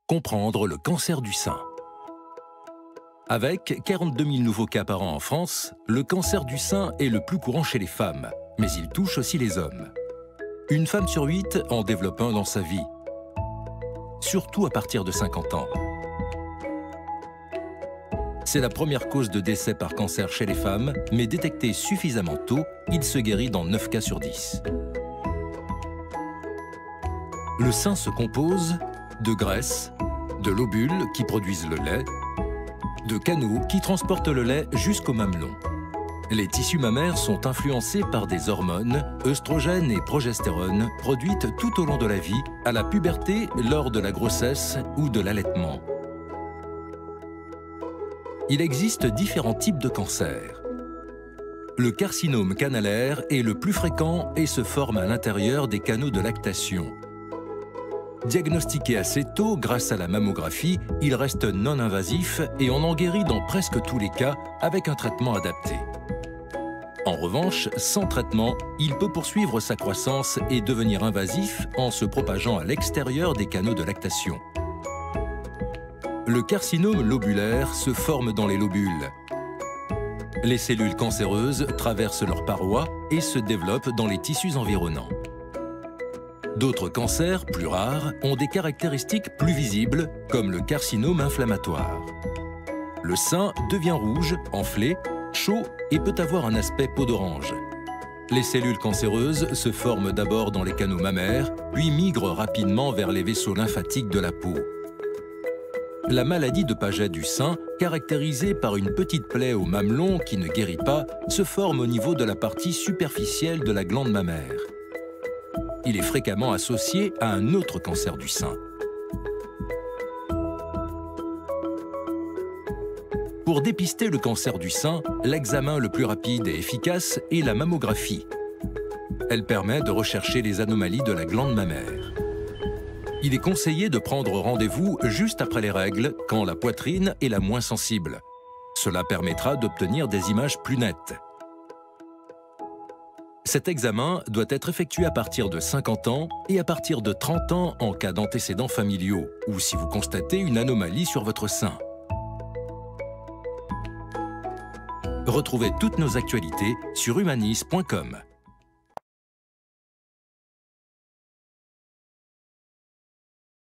Comprendre le cancer du sein. Avec 42 000 nouveaux cas par an en France, le cancer du sein est le plus courant chez les femmes, mais il touche aussi les hommes. Une femme sur 8 en développe un dans sa vie, surtout à partir de 50 ans. C'est la première cause de décès par cancer chez les femmes, mais détecté suffisamment tôt, il se guérit dans 9 cas sur 10. Le sein se compose de graisse, de lobules qui produisent le lait, de canaux qui transportent le lait jusqu'au mamelon. Les tissus mammaires sont influencés par des hormones, œstrogènes et progestérone, produites tout au long de la vie, à la puberté, lors de la grossesse ou de l'allaitement. Il existe différents types de cancers. Le carcinome canalaire est le plus fréquent et se forme à l'intérieur des canaux de lactation. Diagnostiqué assez tôt grâce à la mammographie, il reste non invasif et on en guérit dans presque tous les cas avec un traitement adapté. En revanche, sans traitement, il peut poursuivre sa croissance et devenir invasif en se propageant à l'extérieur des canaux de lactation. Le carcinome lobulaire se forme dans les lobules. Les cellules cancéreuses traversent leurs parois et se développent dans les tissus environnants. D'autres cancers, plus rares, ont des caractéristiques plus visibles, comme le carcinome inflammatoire. Le sein devient rouge, enflé, chaud et peut avoir un aspect peau d'orange. Les cellules cancéreuses se forment d'abord dans les canaux mammaires, puis migrent rapidement vers les vaisseaux lymphatiques de la peau. La maladie de Paget du sein, caractérisée par une petite plaie au mamelon qui ne guérit pas, se forme au niveau de la partie superficielle de la glande mammaire. Il est fréquemment associé à un autre cancer du sein. Pour dépister le cancer du sein, l'examen le plus rapide et efficace est la mammographie. Elle permet de rechercher les anomalies de la glande mammaire. Il est conseillé de prendre rendez-vous juste après les règles, quand la poitrine est la moins sensible. Cela permettra d'obtenir des images plus nettes. Cet examen doit être effectué à partir de 50 ans et à partir de 30 ans en cas d'antécédents familiaux ou si vous constatez une anomalie sur votre sein. Retrouvez toutes nos actualités sur humanis.com.